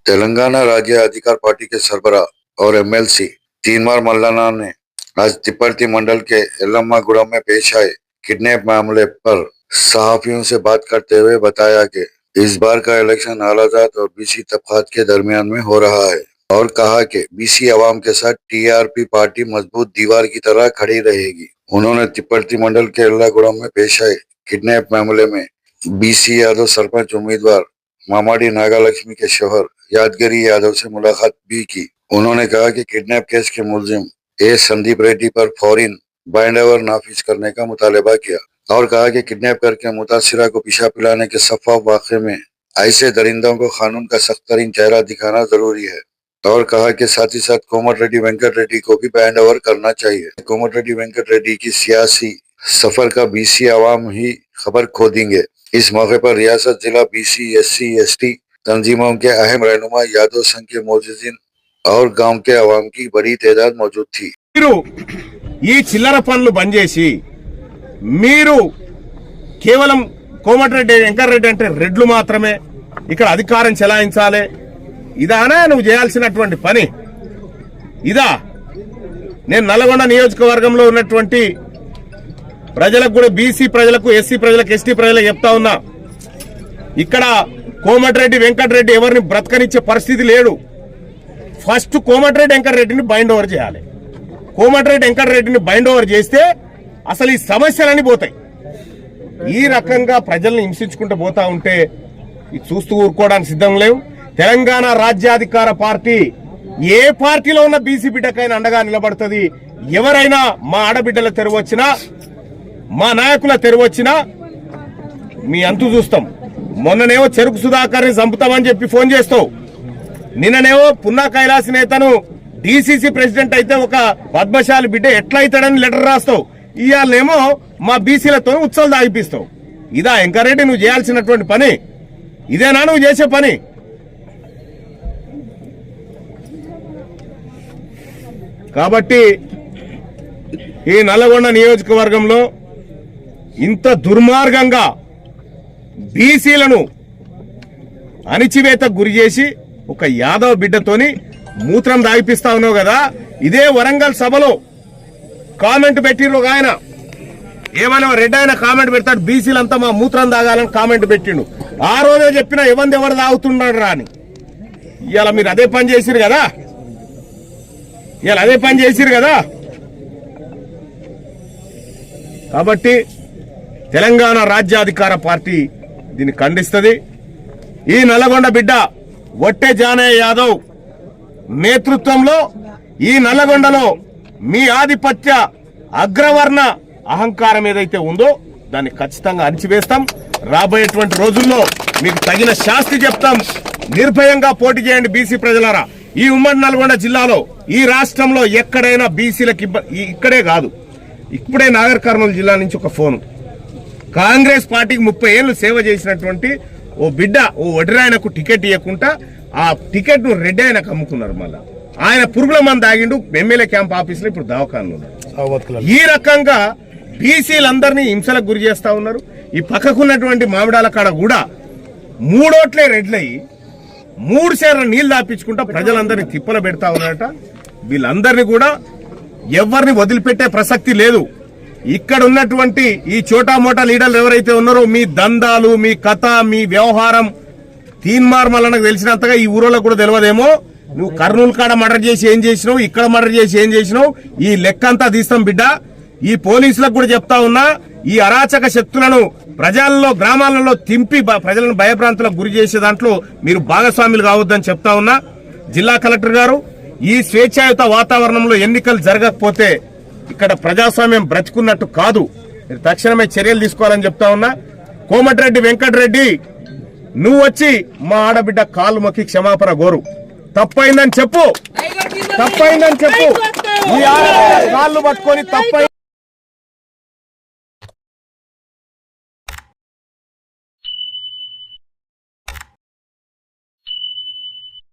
तेलंगाना राज्य अधिकार पार्टी के सरबराह और एमएलसी तीनमार मल्लाना ने आज तिपरती मंडल के यल्लम्मागुड़म में पेश आए किडनैप मामले पर सहाफियों से बात करते हुए बताया कि इस बार का इलेक्शन आलाजात और बीसी तबकात के दरमियान में हो रहा है और कहा कि बीसी अवाम के साथ टीआरपी पार्टी मजबूत दीवार की तरह खड़ी रहेगी। उन्होंने तिपरती मंडल के यल्लागुड़म में पेश आए किडनैप मामले में बीसी यादव सरपंच उम्मीदवार मामाडी नागालक्ष्मी के शोहर यादगिरी यादव से मुलाकात भी की। उन्होंने कहा कि किडनैप केस के मुलजिम ए संदीप रेड्डी पर फौरन बाइंड ओवर नाफिज करने का मुतालबा किया और कहा कि किडनैप करके मुतासिरा को पिशा पिलाने के सफाफ वाक़े में ऐसे दरिंदों को कानून का सख्त तरीन चेहरा दिखाना जरूरी है और कहा कि साथ ही साथ कोमटिरेड्डी वेंकट रेड्डी को भी बाइंड ओवर करना चाहिए। कोमटिरेड्डी वेंकट रेड्डी की सियासी सफर का बीसी अवाम ही खबर खो देंगे। इस मौके पर रियासत जिला बीसी एससी एसटी तंजीमों के अहम रहनुमा यादव संघ के मौजूदीन और गांव के अवाम की बड़ी तादाद मौजूद थी। ఈ చిల్లర పనులు బంద్ చేసి మీరు కేవలం కోమటిరెడ్డి వెంకటరెడ్డి అంటే రెడ్లు మాత్రమే ఇక్కడ అధికారం చెలాయించాలి ఇదానా నువ్వు చేయాల్సినటువంటి పని ఇదా? నేను నల్గొండ నియోజకవర్గంలో ఉన్నటువంటి ప్రజలకు కూడా బీసీ ప్రజలకు ఎస్సీ ప్రజలకు ఎస్టీ ప్రజలకు చెప్తా ఉన్నా, ఇక్కడ కోమటిరెడ్డి వెంకటరెడ్డి ఎవరిని బ్రతకనిచ్చే పరిస్థితి లేడు. ఫస్ట్ కోమటిరెడ్డి వెంకటరెడ్డిని బైండ్ ఓవర్ చేయాలి. కోమటిరెడ్డి వెంకటరెడ్డిని బైండ్ ఓవర్ చేస్తే అసలు ఈ సమస్యలన్నీ పోతాయి. ఈ రకంగా ప్రజల్ని హింసించుకుంటూ పోతా ఉంటే చూస్తూ ఊరుకోవడానికి సిద్ధం లేవు. తెలంగాణ రాజ్యాధికార పార్టీ ఏ పార్టీలో ఉన్న బీసీ బిడ్డకైనా అండగా నిలబడుతుంది. ఎవరైనా మా ఆడబిడ్డల తెరవచ్చినా మా నాయకుల తెరవచ్చినా మీ అంతు చూస్తాం. మొన్ననేమో చెరుకు సుధాకర్ని చంపుతామని చెప్పి ఫోన్ చేస్తావు, నిన్ననేమో పున్నా కైలాస్ నేతను డీసీసీ ప్రెసిడెంట్ అయితే ఒక పద్మశాలి బిడ్డ ఎట్లయితాడని లెటర్ రాస్తావు. ఇవాళనేమో మా బీసీలతో ఉత్సవాలు దాగిపిస్తావు. ఇదా వెంకరెడ్డి నువ్వు చేయాల్సినటువంటి పని? ఇదేనా నువ్వు చేసే పని? కాబట్టి ఈ నల్గొండ నియోజకవర్గంలో ఇంత దుర్మార్గంగా బీసీలను అణిచివేతకు గురి చేసి ఒక యాదవ్ బిడ్డతోని మూత్రం దాగిపిస్తా ఉన్నావు కదా. ఇదే వరంగల్ సభలో కామెంట్ పెట్టిరు ఒక ఆయన, ఏమైనా రెడ్ ఆయన కామెంట్ పెడతాడు, బీసీలంతా మా మూత్రం తాగాలని కామెంట్ పెట్టిండు. ఆ రోజే చెప్పిన ఎవరు తాగుతున్నాడు రా అని. ఇవాళ మీరు అదే పని చేసిరు కదా. కాబట్టి తెలంగాణ రాజ్యాధికార పార్టీ దీన్ని ఖండిస్తుంది. ఈ నల్లగొండ బిడ్డ వట్టె జానయ్య యాదవ్ నేతృత్వంలో ఈ నల్లగొండలో మీ ఆధిపత్య అగ్రవర్ణ అహంకారం ఏదైతే ఉందో దాన్ని ఖచ్చితంగా అణిచివేస్తాం. రాబోయేటువంటి రోజుల్లో మీకు తగిన శాస్తి చెప్తాం. నిర్భయంగా పోటీ చేయండి బీసీ ప్రజలారా. ఈ ఉమ్మడి నల్గొండ జిల్లాలో ఈ రాష్ట్రంలో ఎక్కడైనా బీసీలకు ఇక్కడే కాదు, ఇప్పుడే నాగర్ కర్నూలు జిల్లా నుంచి ఒక ఫోను, కాంగ్రెస్ పార్టీకి 30 ఏళ్లు సేవ చేసినటువంటి ఓ బిడ్డ ఓ వడ్రాయనకు టికెట్ ఇవ్వకుండా ఆ టికెట్ ను రెడ్డి ఆయనకు అమ్ముకున్నారు. మళ్ళా ఆయన పురుగుల మంది ఆగిండు ఎమ్మెల్యే క్యాంప్ ఆఫీస్ లో, ఇప్పుడు దవాఖానలో ఉన్నారు. ఈ రకంగా బీసీలందరినీ హింసలకు గురి చేస్తా ఉన్నారు. ఈ పక్కకున్నటువంటి మామిడాల కాడ కూడా 3 ఓట్లే రెడ్లయ్యి 3 సేర్ల నీళ్లు దాపించుకుంటా ప్రజలందరినీ తిప్పల పెడతా ఉన్నారట. వీళ్ళందరినీ కూడా ఎవరిని వదిలిపెట్టే ప్రసక్తి లేదు. ఇక్కడ ఉన్నటువంటి ఈ చోటా మోటా లీడర్లు ఎవరైతే ఉన్నారో మీ దందాలు, మీ కథ, మీ వ్యవహారం తీన్మార్ మల్లనకు తెలిసినంతగా ఈ ఊరోళ్ళకు కూడా తెలియదేమో. నువ్వు కర్నూలు కాడ మర్డర్ చేసి ఏం చేసినావు, ఇక్కడ మర్డర్ చేసి ఏం చేసినావు, ఈ లెక్క అంతా తీస్తాం బిడ్డ. ఈ పోలీసులకు కూడా చెప్తా ఉన్నా, ఈ అరాచక శక్తులను ప్రజల్లో గ్రామాలలో తింపి ప్రజలను భయభ్రాంతులకు గురి చేసే దాంట్లో మీరు భాగస్వాములు కావద్దని చెప్తా ఉన్నా. జిల్లా కలెక్టర్ గారు, ఈ స్వేచ్ఛాయుత వాతావరణంలో ఎన్నికలు జరగకపోతే ఇక్కడ ప్రజాస్వామ్యం బ్రతుకున్నట్టు కాదు. మీరు తక్షణమే చర్యలు తీసుకోవాలని చెప్తా ఉన్నా. కోమటిరెడ్డి వెంకటరెడ్డి నువ్వు వచ్చి మా ఆడబిడ్డ కాళ్ళు మొక్కి క్షమాపణ కోరు. తప్పైందని చెప్పు. ఈ కాళ్ళు పట్టుకొని తప్పై